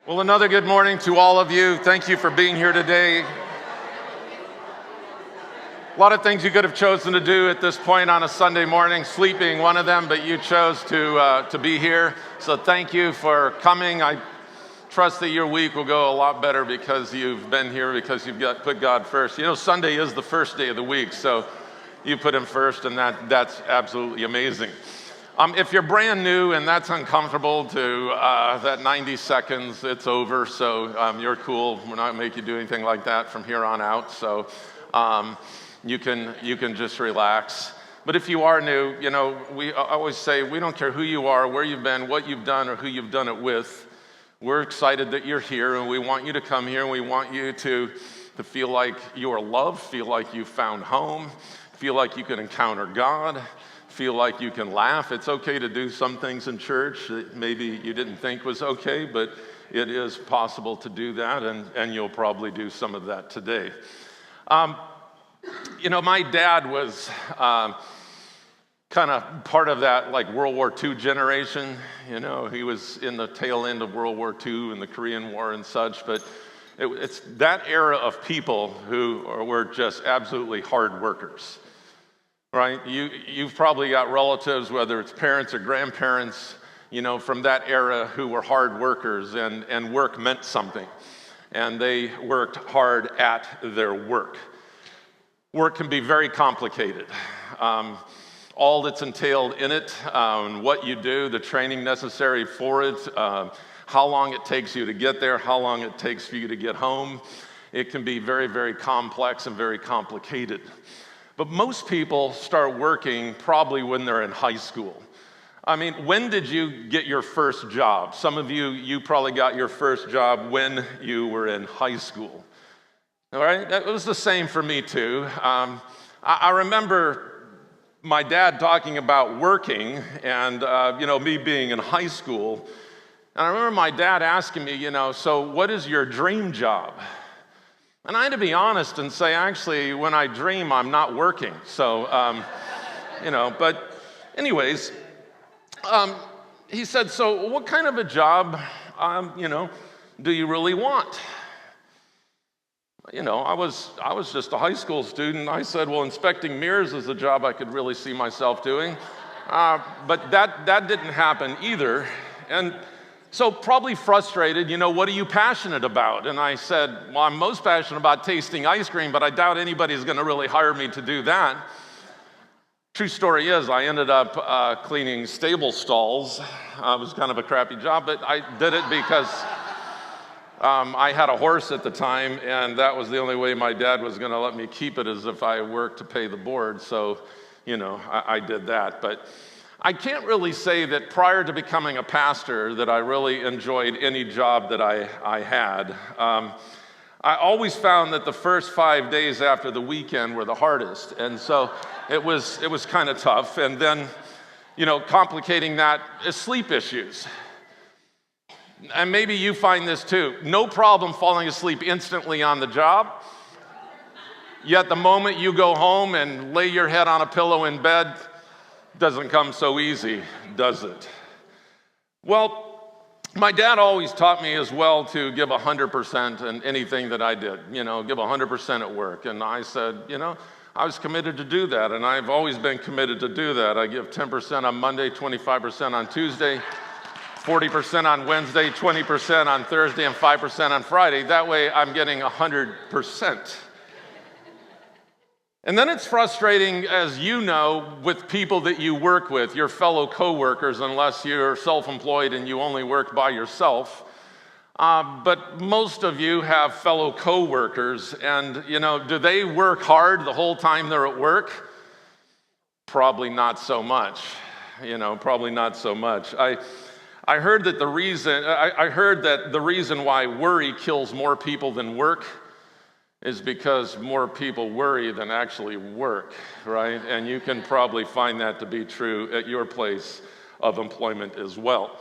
Well, another good morning to all of you. Thank you for being here today. A lot of things you could have chosen to do at this point on a Sunday morning, sleep being one of them, but you chose to be here. So thank you for coming. I trust that your week will go a lot better because you've been here, because you've put God first. You know, Sunday is the first day of the week, so you put Him first, and that's absolutely amazing. If you're brand new and that's uncomfortable to that 90 seconds, it's over. So you're cool. We're not make you do anything like that from here on out. So you can just relax. But if you are new, you know, we always say we don't care who you are, where you've been, what you've done, or who you've done it with. We're excited that you're here, and we want you to come here, and we want you to feel like you are loved, feel like you found home, feel like you can encounter God. Feel like you can laugh. It's okay to do some things in church that maybe you didn't think was okay, but it is possible to do that, and you'll probably do some of that today. You know, my dad was kind of part of that like World War II generation. You know, he was in the tail end of World War II and the Korean War and such, but it's that era of people who were just absolutely hard workers. Right? You've probably got relatives, whether it's parents or grandparents, you know, from that era who were hard workers, and work meant something. And they worked hard at their work. Work can be very complicated. All that's entailed in it, what you do, the training necessary for it, how long it takes you to get there, how long it takes for you to get home. It can be very, very complex and very complicated. But most people start working probably when they're in high school. I mean, when did you get your first job? Some of you probably got your first job when you were in high school. All right, that was the same for me too. I remember my dad talking about working and, you know, me being in high school. And I remember my dad asking me, you know, so what is your dream job? And I had to be honest and say, actually, when I dream, I'm not working. So, you know, but anyways, he said, so what kind of a job, you know, do you really want? You know, I was just a high school student. I said, well, inspecting mirrors is a job I could really see myself doing. But that didn't happen either. And so probably frustrated, you know, what are you passionate about? And I said, well, I'm most passionate about tasting ice cream, but I doubt anybody's going to really hire me to do that. True story is I ended up cleaning stable stalls. It was kind of a crappy job, but I did it because I had a horse at the time, and that was the only way my dad was going to let me keep it, is if I worked to pay the board. So, you know, I did that. But I can't really say that prior to becoming a pastor that I really enjoyed any job that I had. I always found that the first 5 days after the weekend were the hardest, and so it was kind of tough. And then, you know, complicating that is sleep issues. And maybe you find this too. No problem falling asleep instantly on the job, yet the moment you go home and lay your head on a pillow in bed, doesn't come so easy, does it? Well, my dad always taught me as well to give 100% in anything that I did, you know, give 100% at work. And I said, you know, I was committed to do that, and I've always been committed to do that. I give 10% on Monday, 25% on Tuesday, 40% on Wednesday, 20% on Thursday, and 5% on Friday. That way I'm getting 100%. And then it's frustrating, as you know, with people that you work with, your fellow coworkers, unless you're self-employed and you only work by yourself. But most of you have fellow coworkers, and, you know, do they work hard the whole time they're at work? Probably not so much. You know, probably not so much. I heard that the reason why worry kills more people than work is because more people worry than actually work, right? And you can probably find that to be true at your place of employment as well.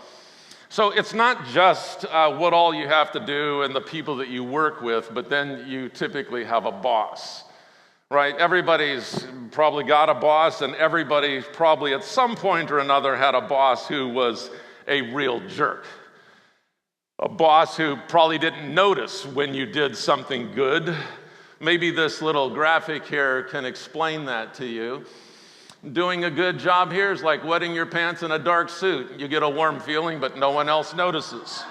So it's not just what all you have to do and the people that you work with, but then you typically have a boss, right? Everybody's probably got a boss, and everybody probably at some point or another had a boss who was a real jerk. A boss who probably didn't notice when you did something good. Maybe this little graphic here can explain that to you. Doing a good job here is like wetting your pants in a dark suit. You get a warm feeling, but no one else notices.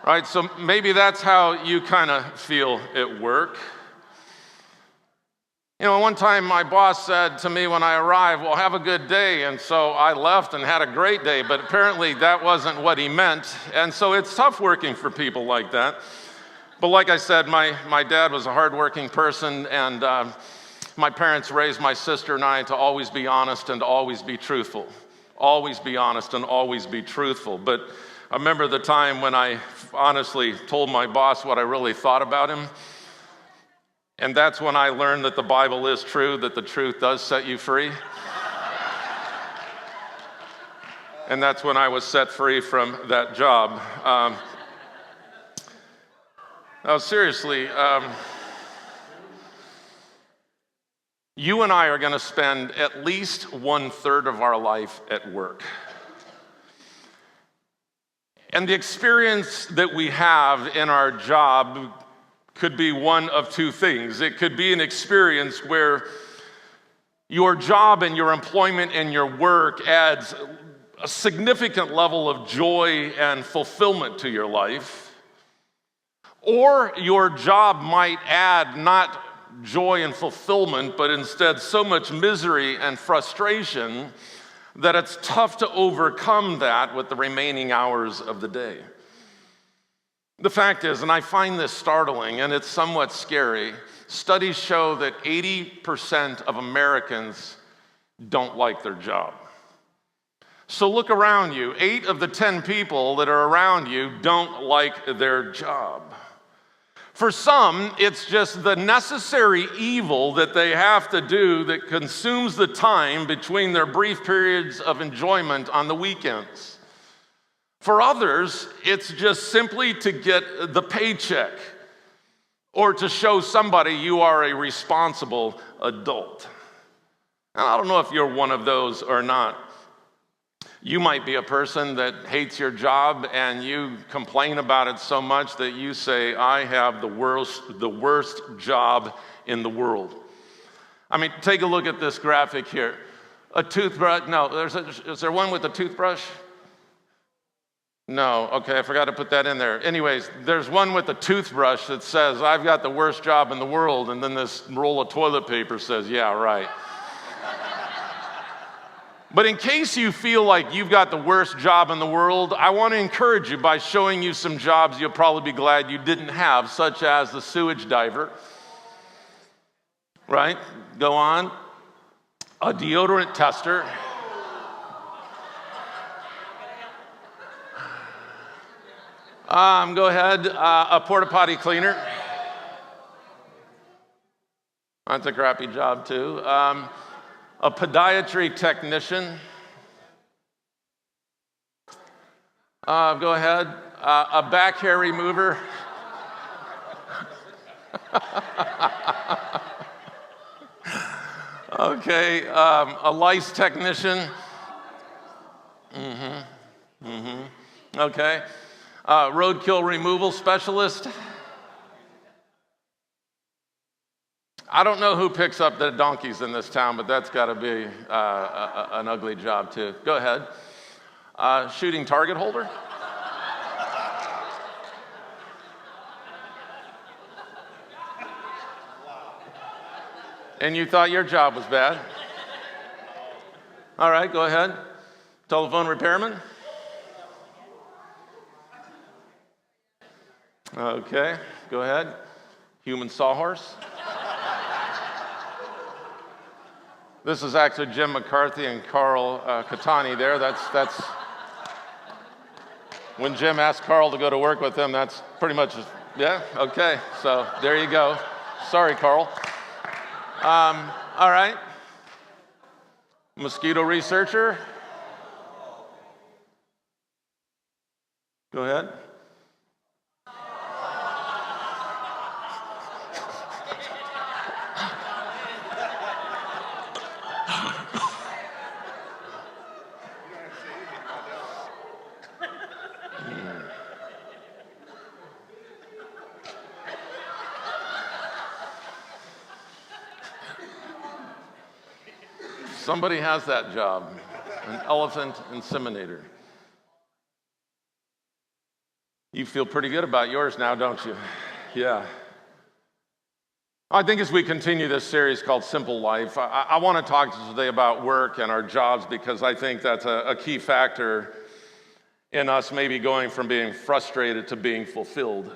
Right? So maybe that's how you kind of feel at work. You know, one time my boss said to me when I arrived, well, have a good day. And so I left and had a great day, but apparently that wasn't what he meant. And so it's tough working for people like that. But like I said, my dad was a hardworking person, and my parents raised my sister and I to always be honest and to always be truthful. Always be honest and always be truthful. But I remember the time when I honestly told my boss what I really thought about him. And that's when I learned that the Bible is true, that the truth does set you free. And that's when I was set free from that job. Now, seriously, you and I are going to spend at least 1/3 of our life at work. And the experience that we have in our job could be one of two things. It could be an experience where your job and your employment and your work adds a significant level of joy and fulfillment to your life. Or your job might add not joy and fulfillment, but instead so much misery and frustration that it's tough to overcome that with the remaining hours of the day. The fact is, and I find this startling and it's somewhat scary, studies show that 80% of Americans don't like their job. So look around you. 8 of the 10 people that are around you don't like their job. For some, it's just the necessary evil that they have to do that consumes the time between their brief periods of enjoyment on the weekends. For others, it's just simply to get the paycheck or to show somebody you are a responsible adult. And I don't know if you're one of those or not. You might be a person that hates your job and you complain about it so much that you say, I have the worst job in the world. I mean, take a look at this graphic here. A toothbrush, no, is there one with a toothbrush? No, okay, I forgot to put that in there. Anyways, there's one with a toothbrush that says, I've got the worst job in the world, and then this roll of toilet paper says, yeah, right. But in case you feel like you've got the worst job in the world, I want to encourage you by showing you some jobs you'll probably be glad you didn't have, such as the sewage diver, right? Go on. A deodorant tester. Go ahead, a porta potty cleaner. That's a crappy job too. A podiatry technician. Go ahead, a back hair remover. Okay, a lice technician. Okay. Roadkill removal specialist. I don't know who picks up the donkeys in this town, but that's got to be an ugly job too. Go ahead. Shooting target holder. And you thought your job was bad. All right, go ahead. Telephone repairman. Okay, go ahead. Human sawhorse. This is actually Jim McCarthy and Carl Catani there. That's when Jim asked Carl to go to work with him, that's pretty much, yeah, okay. So there you go. Sorry, Carl. All right. Mosquito researcher. Go ahead. Somebody has that job, an elephant inseminator. You feel pretty good about yours now, don't you? Yeah. I think as we continue this series called Simple Life, I want to talk today about work and our jobs because I think that's a key factor in us maybe going from being frustrated to being fulfilled.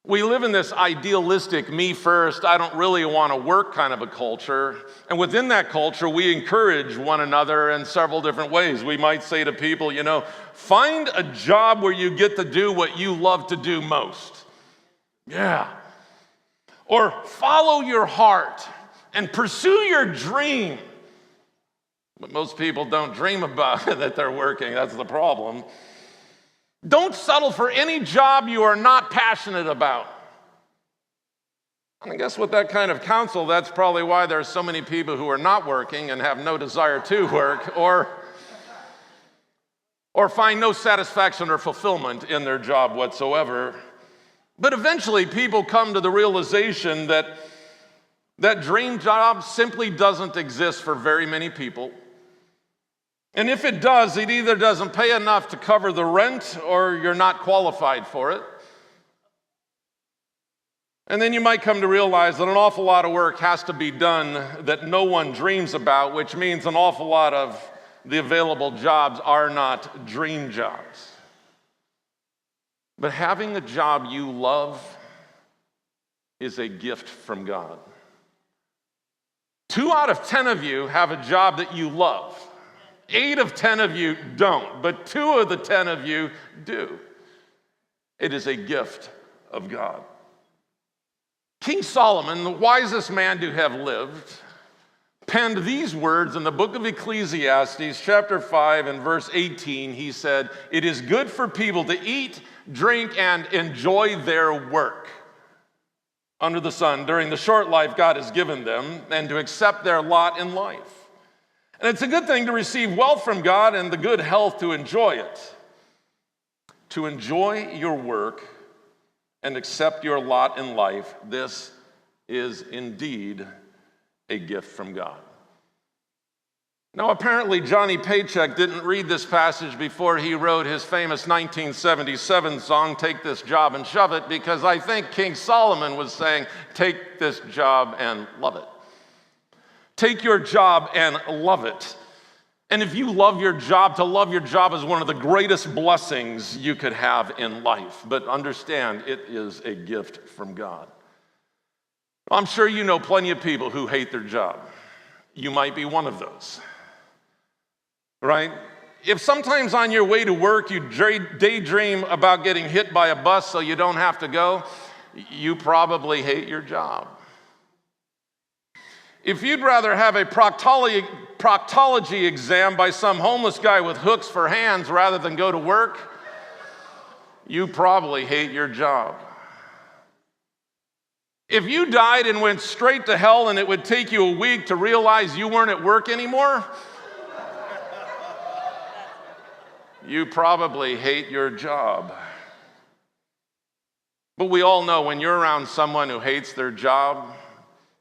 We live in this idealistic me first, I don't really want to work kind of a culture. And within that culture, we encourage one another in several different ways. We might say to people, find a job where you get to do what you love to do most. Yeah. Or follow your heart and pursue your dream. But most people don't dream about it, that they're working. That's the problem. Don't settle for any job you are not passionate about. And I guess with that kind of counsel, that's probably why there are so many people who are not working and have no desire to work or find no satisfaction or fulfillment in their job whatsoever. But eventually people come to the realization that that dream job simply doesn't exist for very many people. And if it does, it either doesn't pay enough to cover the rent or you're not qualified for it. And then you might come to realize that an awful lot of work has to be done that no one dreams about, which means an awful lot of the available jobs are not dream jobs. But having a job you love is a gift from God. 2 out of 10 of you have a job that you love. 8 of 10 of you don't, but 2 of the 10 of you do. It is a gift of God. King Solomon, the wisest man to have lived, penned these words in the book of Ecclesiastes, chapter 5 and verse 18. He said, "It is good for people to eat, drink, and enjoy their work under the sun during the short life God has given them, and to accept their lot in life." And it's a good thing to receive wealth from God and the good health to enjoy it. To enjoy your work and accept your lot in life, this is indeed a gift from God. Now, apparently, Johnny Paycheck didn't read this passage before he wrote his famous 1977 song, "Take This Job and Shove It," because I think King Solomon was saying, take this job and love it. Take your job and love it. And if you love your job, to love your job is one of the greatest blessings you could have in life. But understand, it is a gift from God. I'm sure you know plenty of people who hate their job. You might be one of those, right? If sometimes on your way to work you daydream about getting hit by a bus so you don't have to go, you probably hate your job. If you'd rather have a proctology exam by some homeless guy with hooks for hands rather than go to work, you probably hate your job. If you died and went straight to hell and it would take you a week to realize you weren't at work anymore, you probably hate your job. But we all know when you're around someone who hates their job,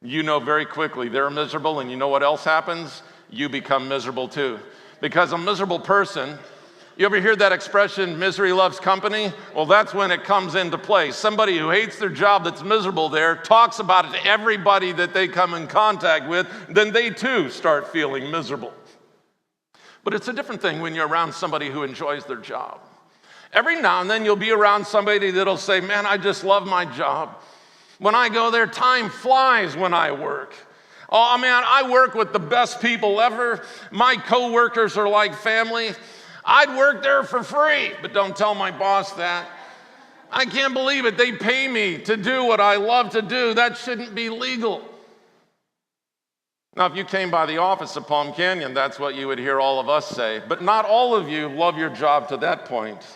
you know very quickly they're miserable, and you know what else happens? You become miserable too. Because a miserable person, you ever hear that expression, misery loves company? Well, that's when it comes into play. Somebody who hates their job that's miserable there talks about it to everybody that they come in contact with, then they too start feeling miserable. But it's a different thing when you're around somebody who enjoys their job. Every now and then you'll be around somebody that'll say, "Man, I just love my job. When I go there, time flies when I work. Oh man, I work with the best people ever. My coworkers are like family. I'd work there for free, but don't tell my boss that. I can't believe it. They pay me to do what I love to do. That shouldn't be legal." Now, if you came by the office of Palm Canyon, that's what you would hear all of us say. But not all of you love your job to that point.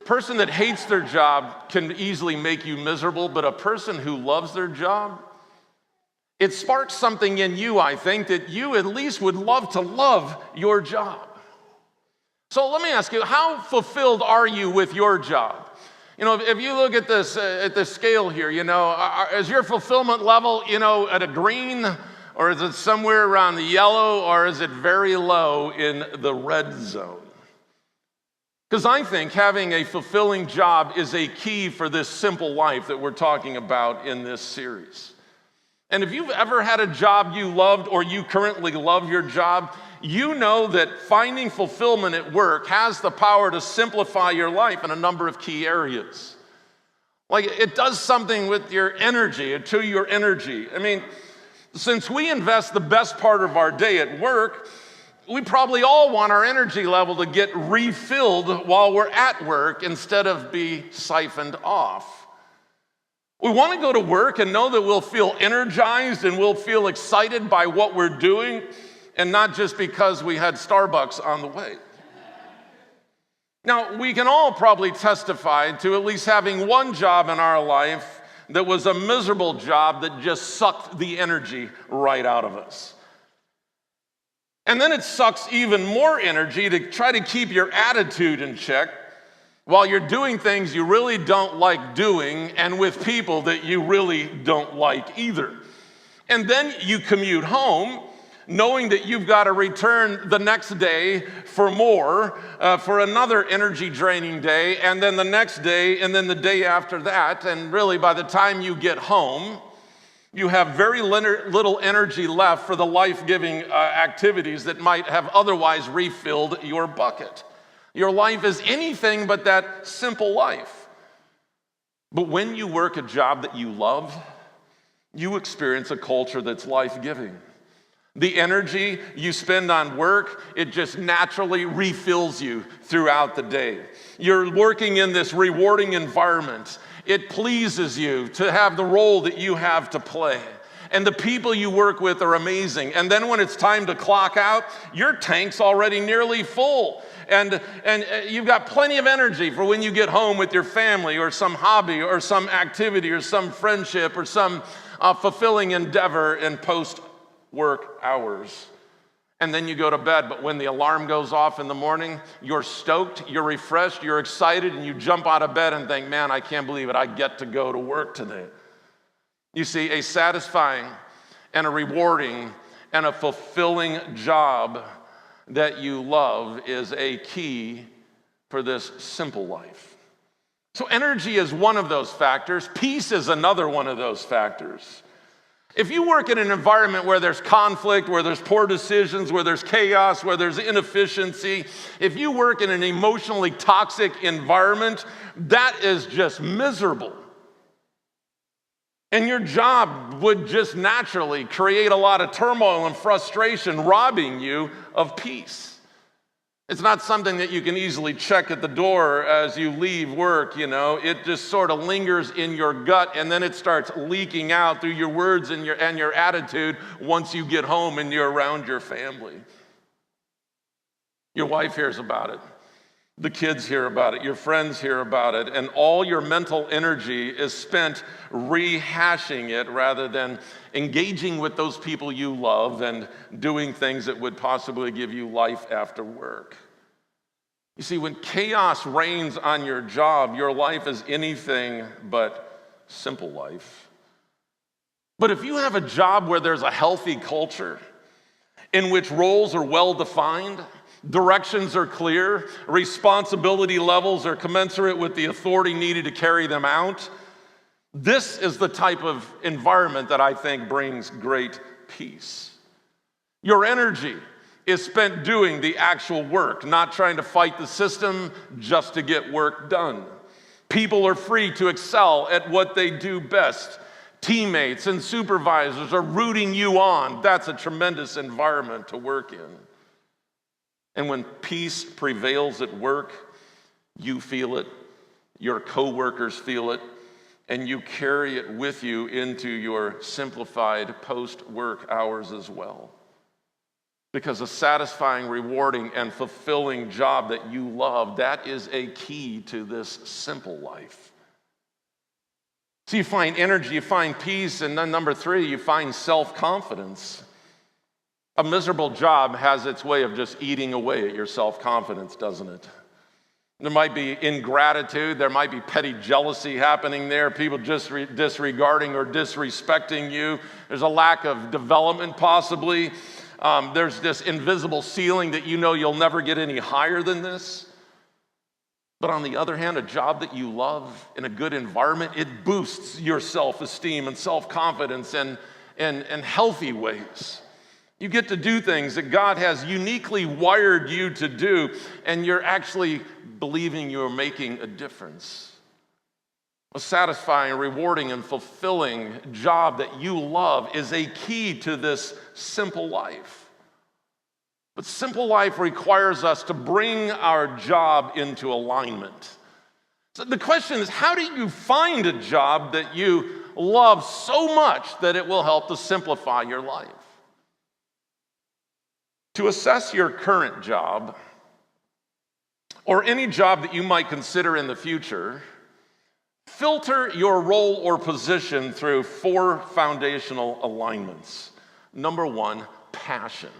A person that hates their job can easily make you miserable, but a person who loves their job, it sparks something in you, I think, that you at least would love to love your job. So let me ask you, how fulfilled are you with your job? If you look at this scale here, is your fulfillment level, at a green, Or is it somewhere around the yellow, or is it very low in the red zone? Because I think having a fulfilling job is a key for this simple life that we're talking about in this series. And if you've ever had a job you loved, or you currently love your job, you know that finding fulfillment at work has the power to simplify your life in a number of key areas. Like, it does something with your energy, to your energy. I mean, since we invest the best part of our day at work, we probably all want our energy level to get refilled while we're at work instead of be siphoned off. We want to go to work and know that we'll feel energized and we'll feel excited by what we're doing, and not just because we had Starbucks on the way. Now, we can all probably testify to at least having one job in our life that was a miserable job that just sucked the energy right out of us. And then it sucks even more energy to try to keep your attitude in check while you're doing things you really don't like doing and with people that you really don't like either. And then you commute home knowing that you've got to return the next day for more, for another energy-draining day, and then the next day, and then the day after that. And really, by the time you get home, you have very little energy left for the life-giving activities that might have otherwise refilled your bucket. Your life is anything but that simple life. But when you work a job that you love, you experience a culture that's life-giving. The energy you spend on work, it just naturally refills you throughout the day. You're working in this rewarding environment. It pleases you to have the role that you have to play. And the people you work with are amazing. And then when it's time to clock out, your tank's already nearly full. And you've got plenty of energy for when you get home with your family, or some hobby, or some activity, or some friendship, or some fulfilling endeavor in post-work hours. And then you go to bed, but when the alarm goes off in the morning, you're stoked, you're refreshed, you're excited, and you jump out of bed and think, man, I can't believe it, I get to go to work today. You see, a satisfying and a rewarding and a fulfilling job that you love is a key for this simple life. So energy is one of those factors. Peace is another one of those factors. If you work in an environment where there's conflict, where there's poor decisions, where there's chaos, where there's inefficiency, if you work in an emotionally toxic environment, that is just miserable. And your job would just naturally create a lot of turmoil and frustration, robbing you of peace. It's not something that you can easily check at the door as you leave work, you know. It just sort of lingers in your gut, and then it starts leaking out through your words and your attitude once you get home and you're around your family. Your wife hears about it. The kids hear about it. Your friends hear about it. And all your mental energy is spent rehashing it rather than engaging with those people you love and doing things that would possibly give you life after work. You see, when chaos reigns on your job, your life is anything but simple life. But if you have a job where there's a healthy culture in which roles are well defined, directions are clear, responsibility levels are commensurate with the authority needed to carry them out, this is the type of environment that I think brings great peace. Your energy is spent doing the actual work, not trying to fight the system just to get work done. People are free to excel at what they do best. Teammates and supervisors are rooting you on. That's a tremendous environment to work in. And when peace prevails at work, you feel it, your coworkers feel it, and you carry it with you into your simplified post-work hours as well. Because a satisfying, rewarding, and fulfilling job that you love, that is a key to this simple life. So you find energy, you find peace, and then number 3, you find self-confidence. A miserable job has its way of just eating away at your self-confidence, doesn't it? There might be ingratitude. There might be petty jealousy happening there, people just disregarding or disrespecting you. There's a lack of development possibly. There's this invisible ceiling that you know you'll never get any higher than this. But on the other hand, a job that you love in a good environment, it boosts your self-esteem and self-confidence in healthy ways. You get to do things that God has uniquely wired you to do, and you're actually believing you're making a difference. A satisfying, rewarding, and fulfilling job that you love is a key to this simple life. But simple life requires us to bring our job into alignment. So the question is, how do you find a job that you love so much that it will help to simplify your life? To assess your current job, or any job that you might consider in the future, filter your role or position through 4 foundational alignments. Number 1, passion.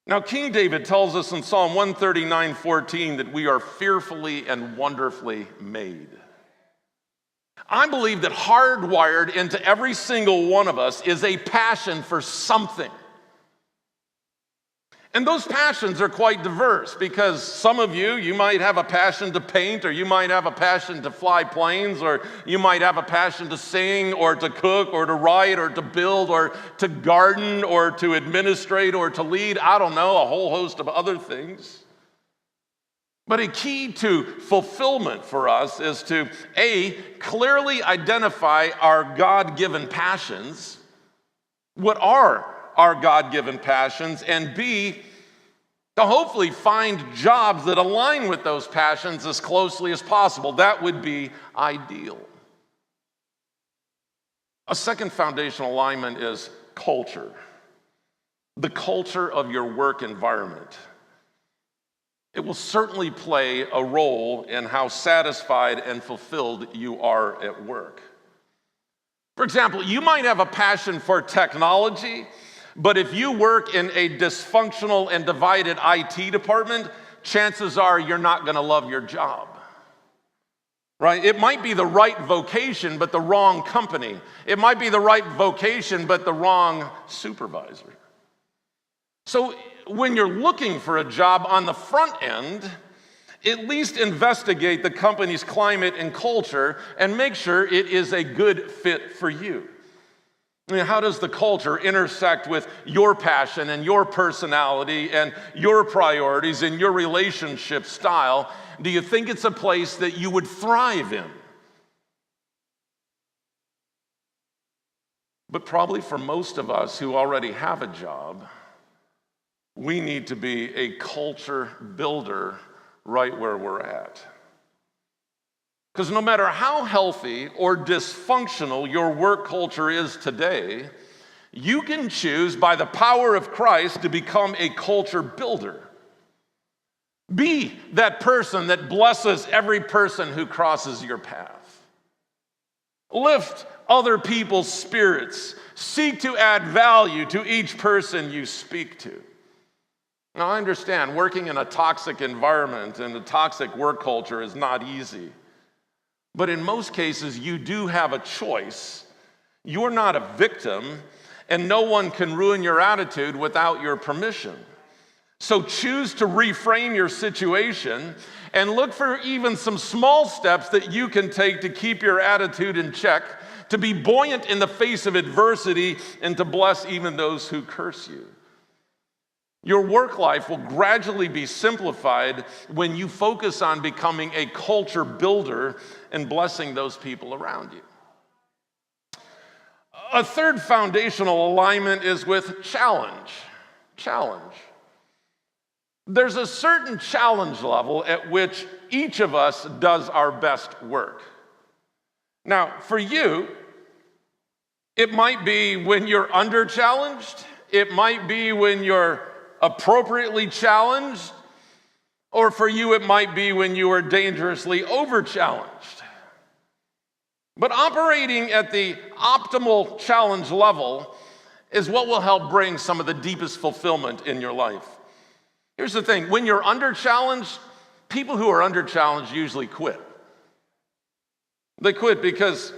Now, King David tells us in Psalm 139:14 that we are fearfully and wonderfully made. I believe that hardwired into every single one of us is a passion for something. And those passions are quite diverse, because some of you might have a passion to paint, or you might have a passion to fly planes, or you might have a passion to sing, or to cook, or to write, or to build, or to garden, or to administrate, or to lead. I don't know, a whole host of other things. But a key to fulfillment for us is to, A, clearly identify our God-given passions. What are our God-given passions? And B, to hopefully find jobs that align with those passions as closely as possible. That would be ideal. A second foundational alignment is culture. The culture of your work environment. It will certainly play a role in how satisfied and fulfilled you are at work. For example, you might have a passion for technology, but if you work in a dysfunctional and divided IT department, chances are you're not going to love your job. Right? It might be the right vocation, but the wrong company. It might be the right vocation, but the wrong supervisor. So when you're looking for a job on the front end, at least investigate the company's climate and culture and make sure it is a good fit for you. I mean, how does the culture intersect with your passion and your personality and your priorities and your relationship style? Do you think it's a place that you would thrive in? But probably for most of us who already have a job, we need to be a culture builder right where we're at. Because no matter how healthy or dysfunctional your work culture is today, you can choose by the power of Christ to become a culture builder. Be that person that blesses every person who crosses your path. Lift other people's spirits. Seek to add value to each person you speak to. Now, I understand working in a toxic environment and a toxic work culture is not easy. But in most cases, you do have a choice. You're not a victim, and no one can ruin your attitude without your permission. So choose to reframe your situation and look for even some small steps that you can take to keep your attitude in check, to be buoyant in the face of adversity, and to bless even those who curse you. Your work life will gradually be simplified when you focus on becoming a culture builder and blessing those people around you. A third foundational alignment is with challenge. Challenge. There's a certain challenge level at which each of us does our best work. Now, for you, it might be when you're under-challenged. It might be when you're appropriately challenged, or for you it might be when you are dangerously over-challenged. But operating at the optimal challenge level is what will help bring some of the deepest fulfillment in your life. Here's the thing, when you're under-challenged, people who are under challenge usually quit. They quit because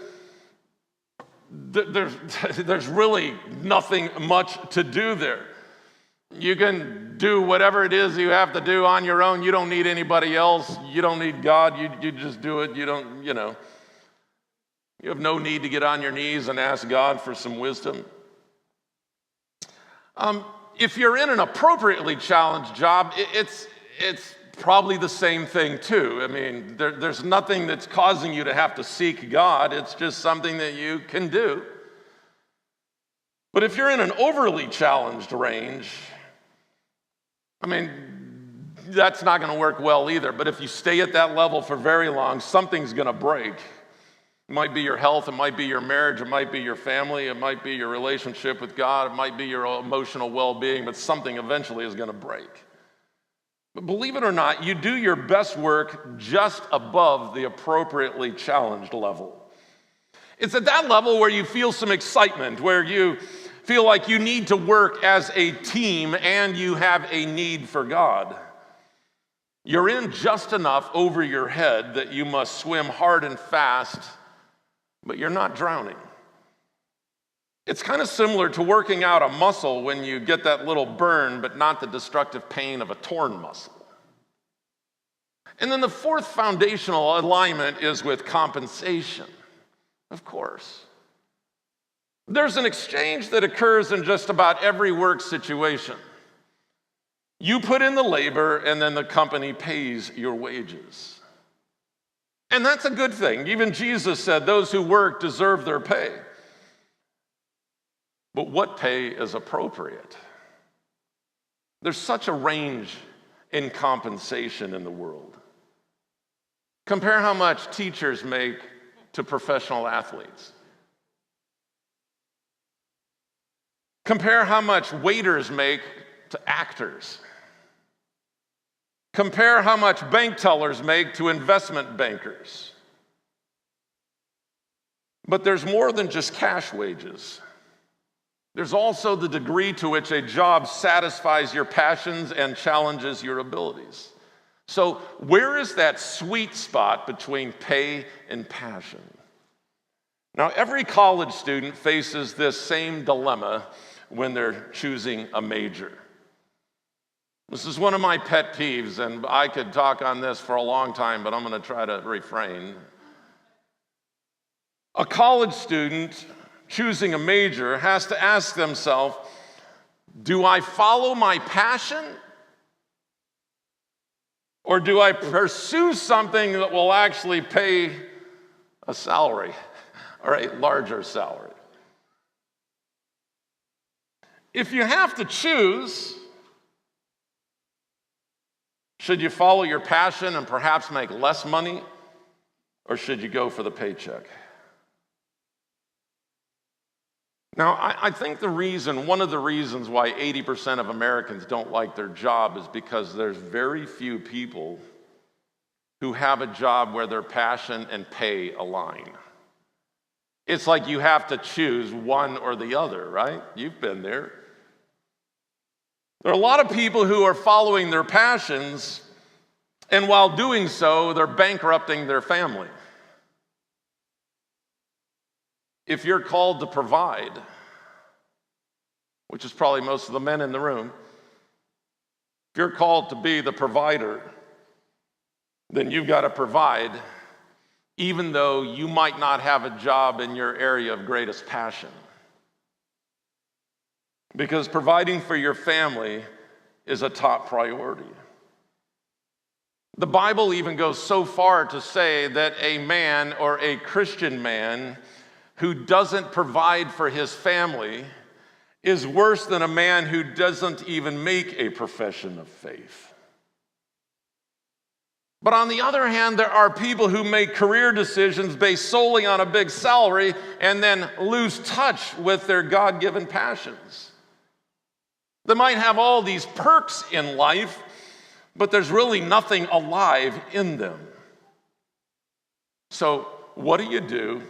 there's really nothing much to do there. You can do whatever it is you have to do on your own. You don't need anybody else. You don't need God. You just do it. You have no need to get on your knees and ask God for some wisdom. If you're in an appropriately challenged job, it's probably the same thing too. I mean, there's nothing that's causing you to have to seek God. It's just something that you can do. But if you're in an overly challenged range, I mean, that's not going to work well either. But if you stay at that level for very long, something's going to break. It might be your health, it might be your marriage, it might be your family, it might be your relationship with God, it might be your emotional well-being, but something eventually is going to break. But believe it or not, you do your best work just above the appropriately challenged level. It's at that level where you feel some excitement, where you feel like you need to work as a team and you have a need for God. You're in just enough over your head that you must swim hard and fast, but you're not drowning. It's kind of similar to working out a muscle when you get that little burn, but not the destructive pain of a torn muscle. And then the fourth foundational alignment is with compensation, of course. There's an exchange that occurs in just about every work situation. You put in the labor, and then the company pays your wages. And that's a good thing. Even Jesus said those who work deserve their pay. But what pay is appropriate? There's such a range in compensation in the world. Compare how much teachers make to professional athletes. Compare how much waiters make to actors. Compare how much bank tellers make to investment bankers. But there's more than just cash wages. There's also the degree to which a job satisfies your passions and challenges your abilities. So where is that sweet spot between pay and passion? Now, every college student faces this same dilemma when they're choosing a major. This is one of my pet peeves, and I could talk on this for a long time, but I'm going to try to refrain. A college student choosing a major has to ask themselves, do I follow my passion? Or do I pursue something that will actually pay a salary, or a larger salary? If you have to choose, should you follow your passion and perhaps make less money, or should you go for the paycheck? Now, I think one of the reasons why 80% of Americans don't like their job is because there's very few people who have a job where their passion and pay align. It's like you have to choose one or the other, right? You've been there. There are a lot of people who are following their passions, and while doing so, they're bankrupting their family. If you're called to provide, which is probably most of the men in the room, if you're called to be the provider, then you've got to provide, even though you might not have a job in your area of greatest passion. Because providing for your family is a top priority. The Bible even goes so far to say that a man, or a Christian man, who doesn't provide for his family is worse than a man who doesn't even make a profession of faith. But on the other hand, there are people who make career decisions based solely on a big salary and then lose touch with their God-given passions. They might have all these perks in life, but there's really nothing alive in them. So what do you do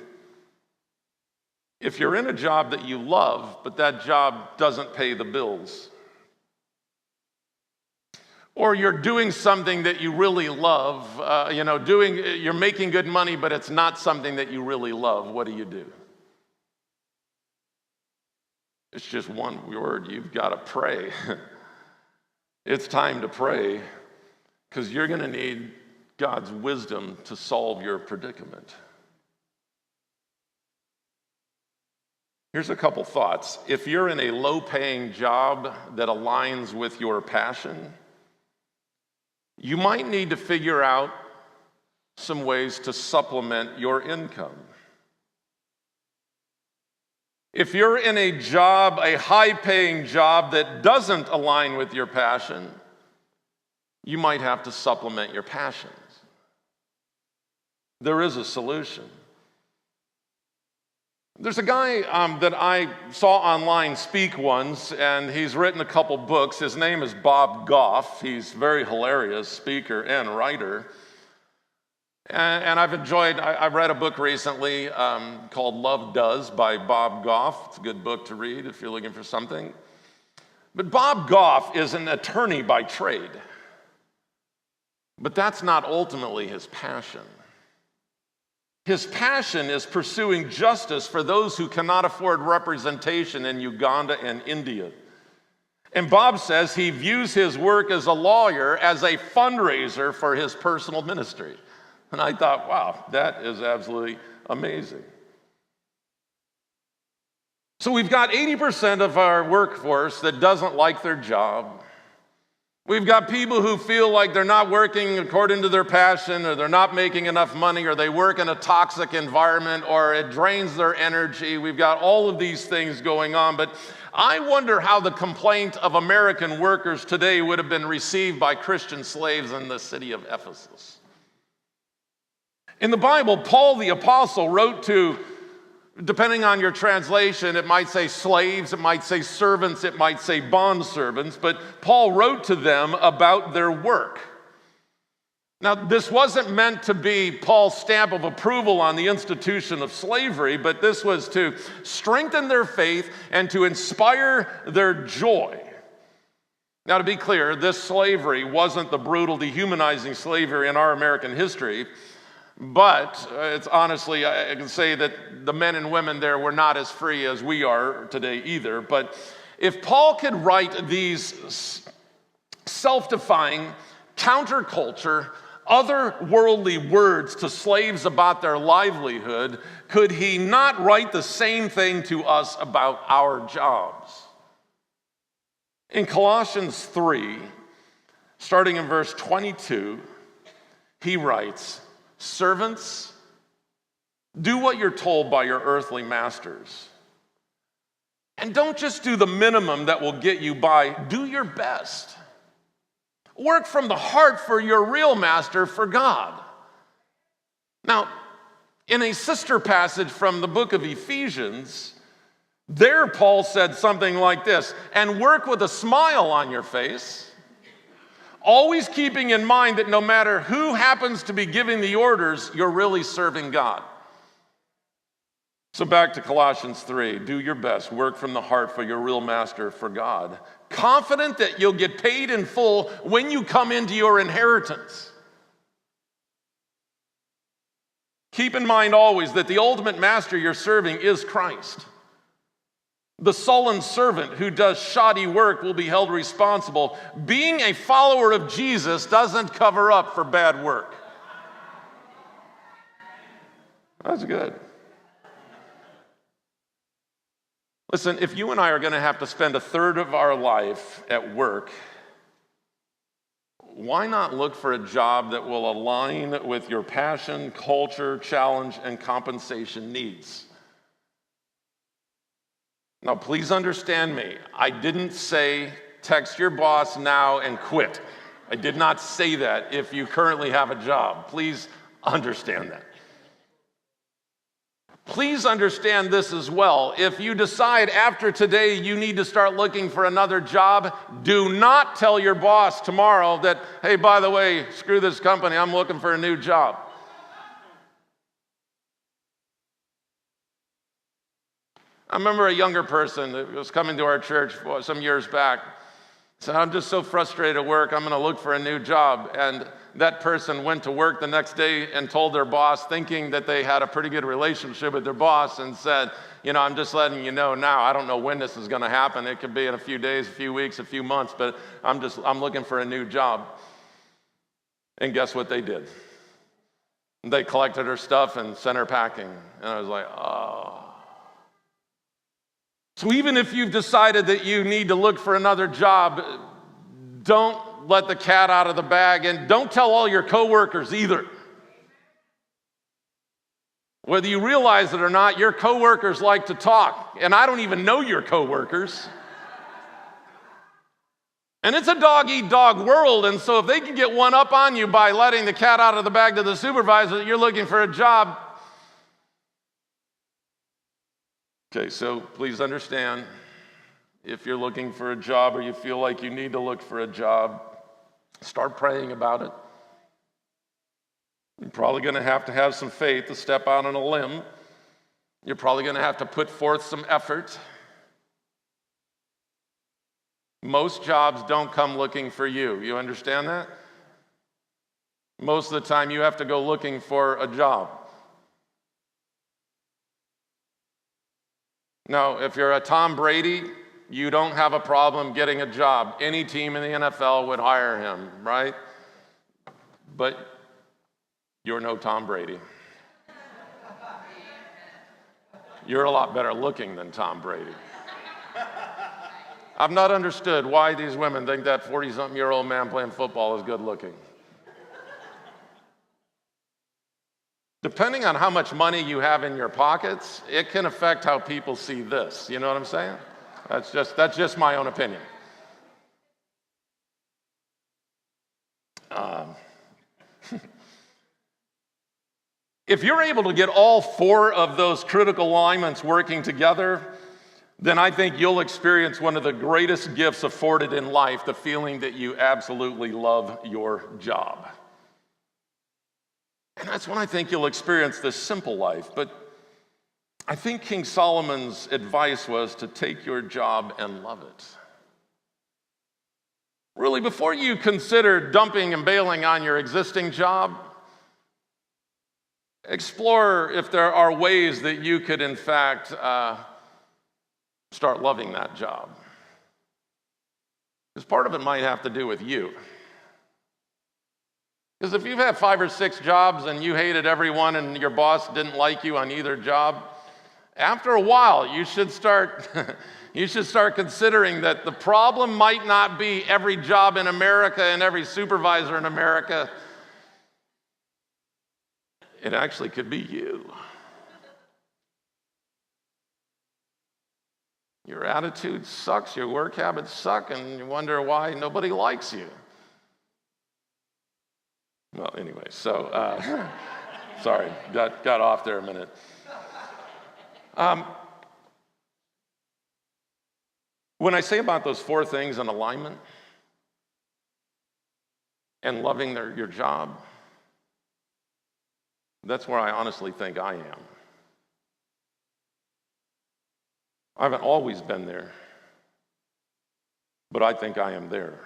if you're in a job that you love, but that job doesn't pay the bills? Or you're doing something that you really love, you're making good money, but it's not something that you really love. What do? It's just one word. You've got to pray. It's time to pray because you're going to need God's wisdom to solve your predicament. Here's a couple thoughts. If you're in a low-paying job that aligns with your passion, you might need to figure out some ways to supplement your income. If you're in a job, a high-paying job that doesn't align with your passion, you might have to supplement your passions. There is a solution. There's a guy that I saw online speak once, and he's written a couple books. His name is Bob Goff. He's a very hilarious speaker and writer. And I read a book recently called Love Does by Bob Goff. It's a good book to read if you're looking for something. But Bob Goff is an attorney by trade. But that's not ultimately his passion. His passion is pursuing justice for those who cannot afford representation in Uganda and India. And Bob says he views his work as a lawyer as a fundraiser for his personal ministry. And I thought, wow, that is absolutely amazing. So we've got 80% of our workforce that doesn't like their job. We've got people who feel like they're not working according to their passion, or they're not making enough money, or they work in a toxic environment, or it drains their energy. We've got all of these things going on. But I wonder how the complaint of American workers today would have been received by Christian slaves in the city of Ephesus. In the Bible, Paul the Apostle wrote to, depending on your translation, it might say slaves, it might say servants, it might say bondservants, but Paul wrote to them about their work. Now, this wasn't meant to be Paul's stamp of approval on the institution of slavery, but this was to strengthen their faith and to inspire their joy. Now, to be clear, this slavery wasn't the brutal, dehumanizing slavery in our American history. But it's honestly, I can say that the men and women there were not as free as we are today either. But if Paul could write these self-defying, counterculture, otherworldly words to slaves about their livelihood, could he not write the same thing to us about our jobs? In Colossians 3, starting in verse 22, he writes, "Servants, do what you're told by your earthly masters. And don't just do the minimum that will get you by. Do your best. Work from the heart for your real master, for God." Now, in a sister passage from the book of Ephesians, there Paul said something like this, "And work with a smile on your face, always keeping in mind that no matter who happens to be giving the orders, you're really serving God." So back to Colossians 3, do your best, work from the heart for your real master, for God, confident that you'll get paid in full when you come into your inheritance. Keep in mind always that the ultimate master you're serving is Christ. The sullen servant who does shoddy work will be held responsible. Being a follower of Jesus doesn't cover up for bad work. That's good. Listen, if you and I are going to have to spend a third of our life at work, why not look for a job that will align with your passion, culture, challenge, and compensation needs? Now, please understand me. I didn't say text your boss now and quit. I did not say that if you currently have a job. Please understand that. Please understand this as well. If you decide after today you need to start looking for another job, do not tell your boss tomorrow that, "Hey, by the way, screw this company, I'm looking for a new job." I remember a younger person that was coming to our church some years back, So I'm just so frustrated at work, I'm going to look for a new job. And that person went to work the next day and told their boss, thinking that they had a pretty good relationship with their boss, and said, I'm just letting you know now, I don't know when this is going to happen. It could be in a few days, a few weeks, a few months, but I'm looking for a new job. And guess what they did? They collected her stuff and sent her packing. And I was like, oh. So even if you've decided that you need to look for another job, don't let the cat out of the bag, and don't tell all your coworkers either. Whether you realize it or not, your coworkers like to talk, and I don't even know your coworkers. And it's a dog-eat-dog world, and so if they can get one up on you by letting the cat out of the bag to the supervisor that you're looking for a job. Okay, so please understand, if you're looking for a job or you feel like you need to look for a job, start praying about it. You're probably going to have some faith to step out on a limb. You're probably going to have to put forth some effort. Most jobs don't come looking for you. You understand that? Most of the time, you have to go looking for a job. Now, if you're a Tom Brady, you don't have a problem getting a job. Any team in the NFL would hire him, right? But you're no Tom Brady. You're a lot better looking than Tom Brady. I've not understood why these women think that 40-something-year-old man playing football is good looking. Depending on how much money you have in your pockets, it can affect how people see this. You know what I'm saying? That's just my own opinion. If you're able to get all four of those critical alignments working together, then I think you'll experience one of the greatest gifts afforded in life, the feeling that you absolutely love your job. And that's when I think you'll experience this simple life. But I think King Solomon's advice was to take your job and love it. Really, before you consider dumping and bailing on your existing job, explore if there are ways that you could, in fact, start loving that job. Because part of it might have to do with you. Because if you've had 5 or 6 jobs and you hated everyone and your boss didn't like you on either job, after a while you should start considering that the problem might not be every job in America and every supervisor in America. It actually could be you. Your attitude sucks, your work habits suck, and you wonder why nobody likes you. Well, anyway, so, sorry, got off there a minute. When I say about those 4 things in alignment and loving your job, that's where I honestly think I am. I haven't always been there, but I think I am there.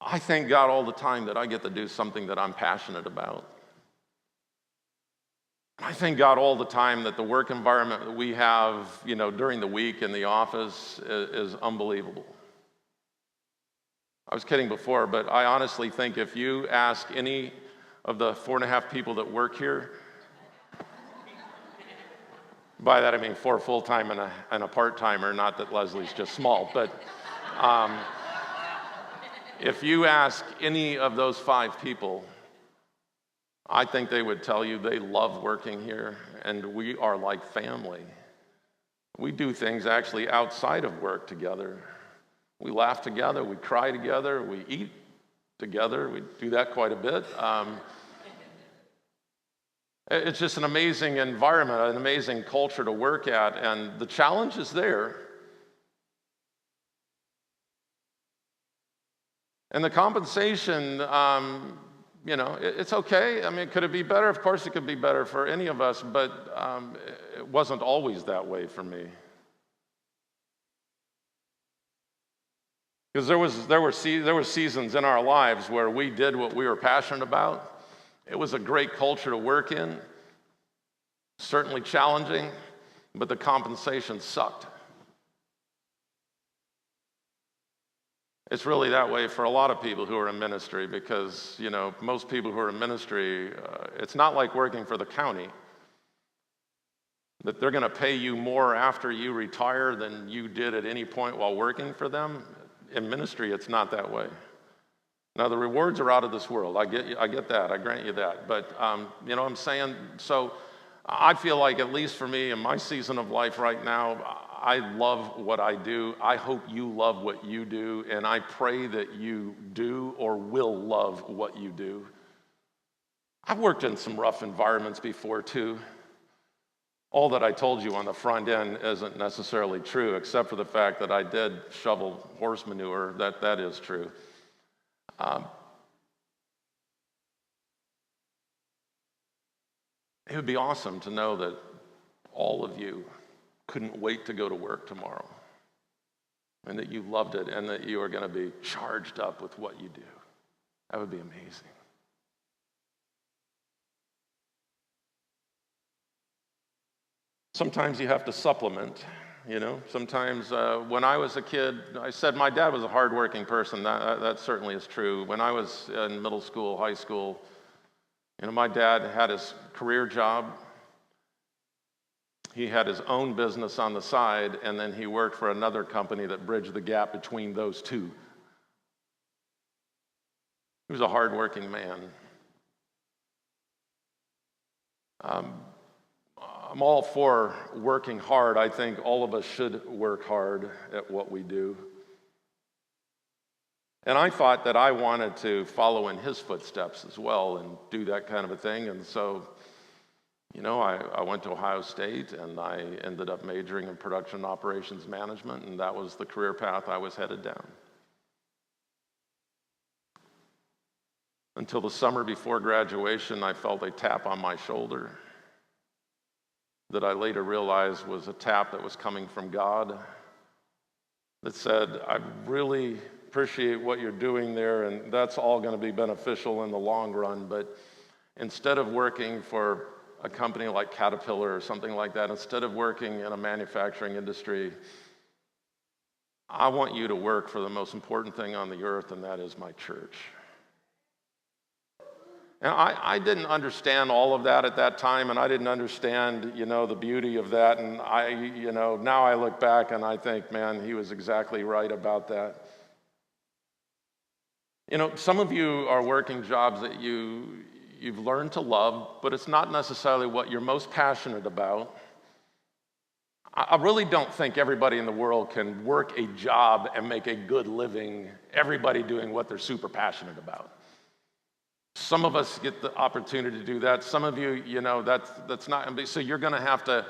I thank God all the time that I get to do something that I'm passionate about. I thank God all the time that the work environment that we have, during the week in the office is unbelievable. I was kidding before, but I honestly think if you ask any of the 4.5 people that work here, by that I mean 4 full-time and a part-timer, not that Leslie's just small, but if you ask any of those 5 people, I think they would tell you they love working here, and we are like family. We do things actually outside of work together. We laugh together, we cry together, we eat together. We do that quite a bit. It's just an amazing environment, an amazing culture to work at, and the challenge is there. And the compensation, it's okay. I mean, could it be better? Of course it could be better for any of us, but it wasn't always that way for me. Because there were seasons in our lives where we did what we were passionate about. It was a great culture to work in, certainly challenging, but the compensation sucked. It's really that way for a lot of people who are in ministry because, most people who are in ministry, it's not like working for the county, that they're going to pay you more after you retire than you did at any point while working for them. In ministry, it's not that way. Now, the rewards are out of this world. I get that. I grant you that. But, what I'm saying? So I feel like, at least for me in my season of life right now, I love what I do. I hope you love what you do, and I pray that you do or will love what you do. I've worked in some rough environments before, too. All that I told you on the front end isn't necessarily true, except for the fact that I did shovel horse manure. That is true. It would be awesome to know that all of you couldn't wait to go to work tomorrow, and that you loved it, and that you are going to be charged up with what you do. That would be amazing. Sometimes you have to supplement, Sometimes when I was a kid, I said my dad was a hardworking person. That certainly is true. When I was in middle school, high school, my dad had his career job. He had his own business on the side, and then he worked for another company that bridged the gap between those two. He was a hardworking man. I'm all for working hard. I think all of us should work hard at what we do. And I thought that I wanted to follow in his footsteps as well and do that kind of a thing. And so, I went to Ohio State, and I ended up majoring in production and operations management, and that was the career path I was headed down. Until the summer before graduation, I felt a tap on my shoulder that I later realized was a tap that was coming from God that said, I really appreciate what you're doing there, and that's all going to be beneficial in the long run, but instead of working for a company like Caterpillar or something like that, instead of working in a manufacturing industry, I want you to work for the most important thing on the earth, and that is my church. And I didn't understand all of that at that time, and I didn't understand, the beauty of that. And now I look back and I think, man, he was exactly right about that. Some of you are working jobs that you've learned to love, but it's not necessarily what you're most passionate about. I really don't think everybody in the world can work a job and make a good living, everybody doing what they're super passionate about. Some of us get the opportunity to do that. Some of you, that's not, so you're going to have to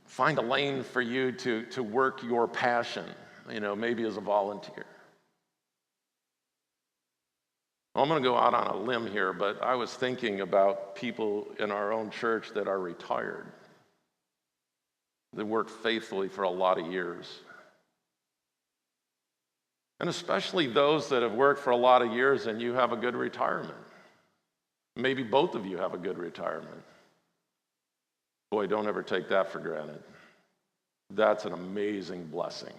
find a lane for you to work your passion, maybe as a volunteer. I'm going to go out on a limb here, but I was thinking about people in our own church that are retired, that worked faithfully for a lot of years. And especially those that have worked for a lot of years and you have a good retirement. Maybe both of you have a good retirement. Boy, don't ever take that for granted. That's an amazing blessing.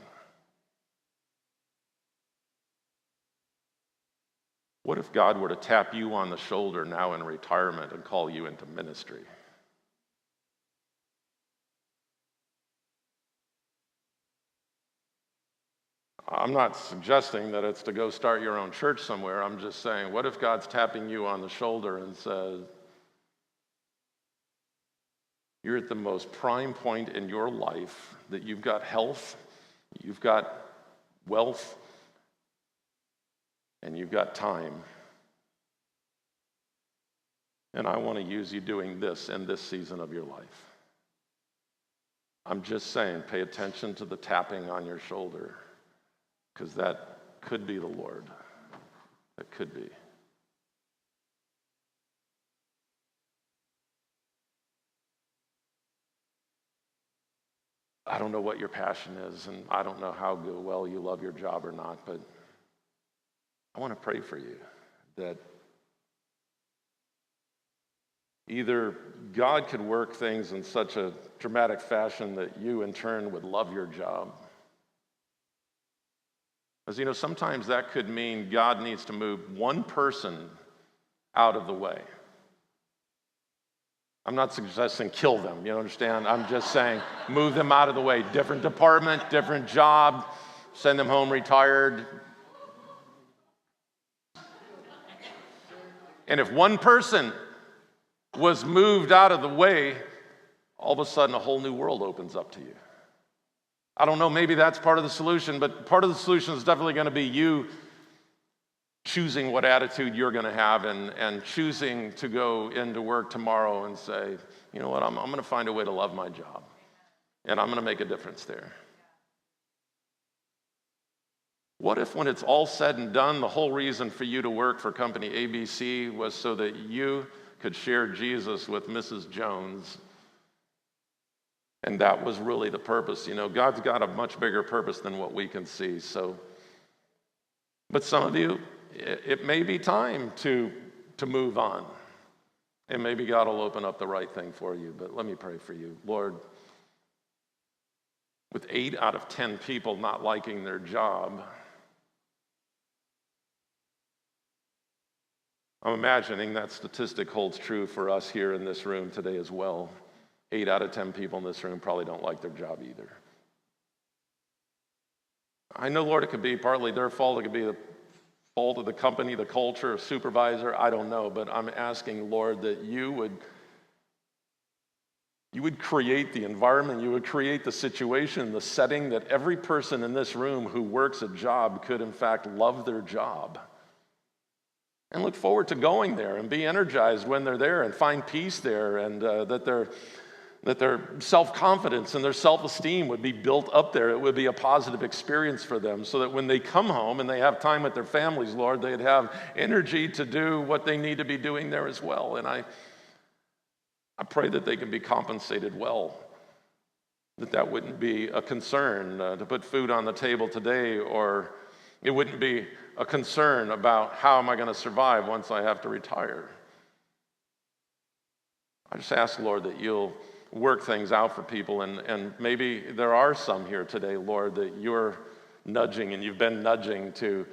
What if God were to tap you on the shoulder now in retirement and call you into ministry? I'm not suggesting that it's to go start your own church somewhere. I'm just saying, what if God's tapping you on the shoulder and says, you're at the most prime point in your life, that you've got health, you've got wealth, and you've got time. And I want to use you doing this in this season of your life. I'm just saying, pay attention to the tapping on your shoulder, because that could be the Lord. It could be. I don't know what your passion is, and I don't know how well you love your job or not, but I want to pray for you that either God could work things in such a dramatic fashion that you in turn would love your job. As you know, sometimes that could mean God needs to move one person out of the way. I'm not suggesting kill them, you understand? I'm just saying move them out of the way. Different department, different job, send them home retired. And if one person was moved out of the way, all of a sudden a whole new world opens up to you. I don't know, maybe that's part of the solution, but part of the solution is definitely going to be you choosing what attitude you're going to have and choosing to go into work tomorrow and say, you know what, I'm going to find a way to love my job, and I'm going to make a difference there. What if when it's all said and done, the whole reason for you to work for company ABC was so that you could share Jesus with Mrs. Jones? And that was really the purpose. You know, God's got a much bigger purpose than what we can see. But some of you, it may be time to move on. And maybe God will open up the right thing for you. But let me pray for you. Lord, with 8 out of 10 people not liking their job, I'm imagining that statistic holds true for us here in this room today as well. 8 out of 10 people in this room probably don't like their job either. I know, Lord, it could be partly their fault. It could be the fault of the company, the culture, a supervisor. I don't know, but I'm asking, Lord, that you would create the environment, you would create the situation, the setting that every person in this room who works a job could, in fact, love their job and look forward to going there and be energized when they're there and find peace there, and that their self-confidence and their self-esteem would be built up there. It would be a positive experience for them, so that when they come home and they have time with their families, Lord, they'd have energy to do what they need to be doing there as well. And I pray that they can be compensated well, that wouldn't be a concern to put food on the table today, or it wouldn't be a concern about how am I going to survive once I have to retire. I just ask, Lord, that you'll work things out for people, and maybe there are some here today, Lord, that you're nudging and you've been nudging to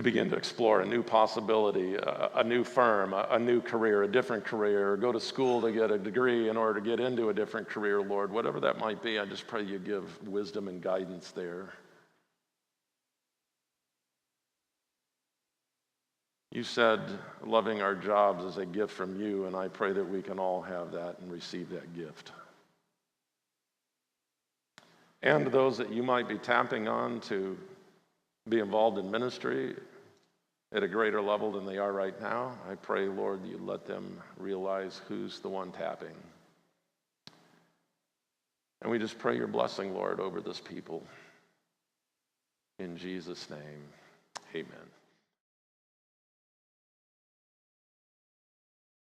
begin to explore a new possibility, a new firm, a new career, a different career, or go to school to get a degree in order to get into a different career, Lord. Whatever that might be, I just pray you give wisdom and guidance there. You said loving our jobs is a gift from you, and I pray that we can all have that and receive that gift. And those that you might be tapping on to be involved in ministry at a greater level than they are right now, I pray, Lord, you let them realize who's the one tapping. And we just pray your blessing, Lord, over this people. In Jesus' name, amen.